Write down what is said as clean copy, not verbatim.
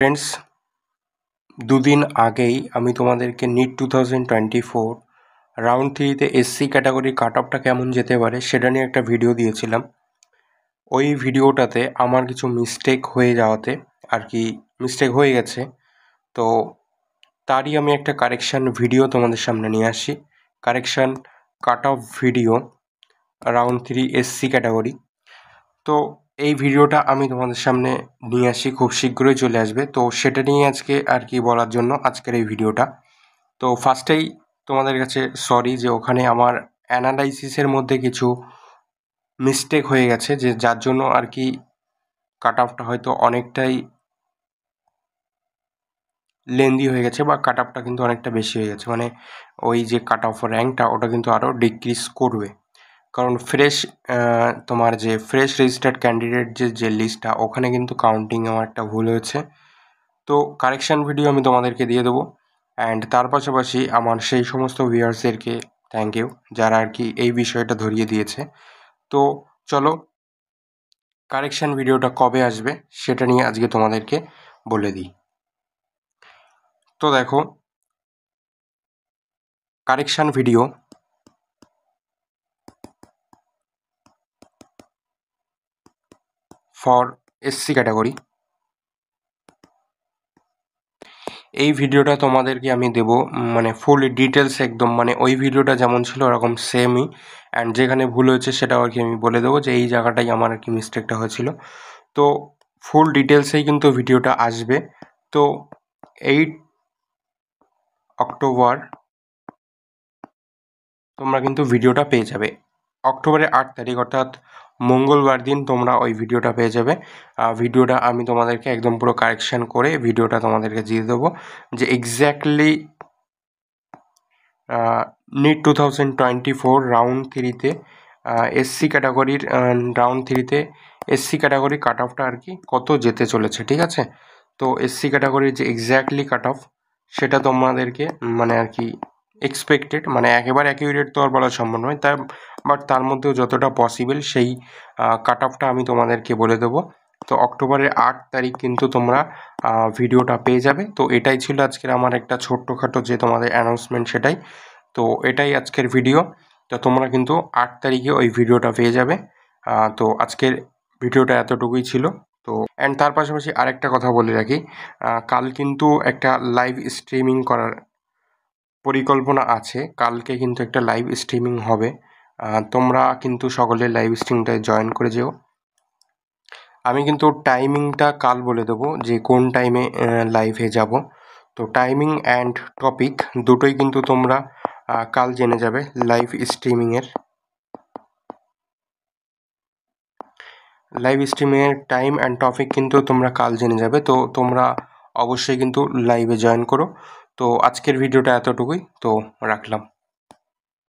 Friends, দুদিন আগেই আমি তোমাদেরকে নিট 2024 রাউন্ড 3তে এসসি ক্যাটাগরি কাট অফটা কেমন যেতে পারে সেটা নিয়ে একটা ভিডিও দিয়েছিলাম। ওই ভিডিওটাতে আমার কিছু মিস্টেক হয়ে যাওয়াতে মিস্টেক হয়ে গেছে, তো তারই আমি একটা কারেকশান ভিডিও তোমাদের সামনে নিয়ে আসি। Correction cut off video round 3 SC category. তো এই ভিডিওটা আমি তোমাদের সামনে নিয়ে আসি, খুব শীঘ্রই চলে আসবে। তো সেটা নিয়ে আজকে বলার জন্য আজকের এই ভিডিওটা। তো ফার্স্টেই তোমাদের কাছে সরি যে ওখানে আমার অ্যানালাইসিসের মধ্যে কিছু মিস্টেক হয়ে গেছে, যার জন্য কাট অফটা হয়তো অনেকটাই লেন্দি হয়ে গেছে, বা কাট অফটা কিন্তু অনেকটা বেশি হয়ে গেছে। মানে ওই যে কাট অফ র্যাঙ্কটা ওটা কিন্তু আরও ডিক্রিজ করবে, কারণ তোমার যে ফ্রেশ রেজিস্টার্ড ক্যান্ডিডেট যে লিস্টটা, ওখানে কিন্তু কাউন্টিং আমার একটা ভুল হয়েছে। তো কারেকশান ভিডিও আমি তোমাদেরকে দিয়ে দেবো। অ্যান্ড তার পাশাপাশি আমার সেই সমস্ত ভিউয়ার্সদেরকে থ্যাংক ইউ যারা এই বিষয়টা ধরিয়ে দিয়েছে। তো চলো, কারেকশান ভিডিওটা কবে আসবে সেটা নিয়ে আজকে তোমাদেরকে বলে দিই। তো দেখো, correction video for SC category, এই ভিডিওটা তোমাদেরকে আমি দেবো মানে ফুল ডিটেলস একদম, মানে ওই ভিডিওটা যেমন ছিল ওরকম সেমই। অ্যান্ড যেখানে ভুল হয়েছে সেটাও আমি বলে দেবো যে এই জায়গাটাই আমার মিস্টেকটা হয়েছিল। তো ফুল ডিটেলসেই কিন্তু ভিডিওটা আসবে। তো 8 অক্টোবর তোমরা কিন্তু ভিডিওটা পেয়ে যাবে। অক্টোবরের 8 তারিখ অর্থাৎ মঙ্গলবার দিন তোমরা ওই ভিডিওটা পেয়ে যাবে। ভিডিওটা আমি তোমাদেরকে একদম পুরো কারেকশান করে ভিডিওটা তোমাদেরকে দিয়ে দেবো, যে এক্স্যাক্টলি নিট 2024 রাউন্ড 3তে এসসি ক্যাটাগরির রাউন্ড 3তে এসসি ক্যাটাগরি কাট অফটা কত যেতে চলেছে, ঠিক আছে? তো এসসি ক্যাটাগরির যে এক্স্যাক্টলি কাট অফ সেটা তোমাদেরকে মানে এক্সপেক্টেড, মানে একেবারে অ্যাকিউরেট তো আর বলা সম্ভব নয়, বাট তার মধ্যেও যতটা পসিবল সেই কাট অফটা আমি তোমাদেরকে বলে দেবো। তো অক্টোবরের 8 তারিখ কিন্তু তোমরা ভিডিওটা পেয়ে যাবে। তো এটাই ছিল আজকের আমার একটা ছোট্টখাটো যে তোমাদের অ্যানাউন্সমেন্ট, সেটাই। তো এটাই আজকের ভিডিও। তো তোমরা কিন্তু 8 তারিখে ওই ভিডিওটা পেয়ে যাবে। তো আজকের ভিডিওটা এতটুকুই ছিল। তো অ্যান্ড তার পাশাপাশি আরেকটা কথা বলে রাখি, কাল কিন্তু একটা লাইভ স্ট্রিমিং করার পরিকল্পনা আছে। কালকে কিন্তু একটা লাইভ স্ট্রিমিং হবে, তোমরা কিন্তু সকলে লাইভ স্ট্রিমটায় জয়েন করে যেও। আমি কিন্তু টাইমিংটা কাল বলে দেবো যে কোন টাইমে লাইভে যাব। তো টাইমিং অ্যান্ড টপিক দুটোই কিন্তু তোমরা কাল জেনে যাবে। লাইভ স্ট্রিমিংয়ের টাইম অ্যান্ড টপিক কিন্তু তোমরা কাল জেনে যাবে। তো তোমরা অবশ্যই কিন্তু লাইভে জয়েন করো। তো আজকের ভিডিওটা এতটুকুই, তো রাখলাম।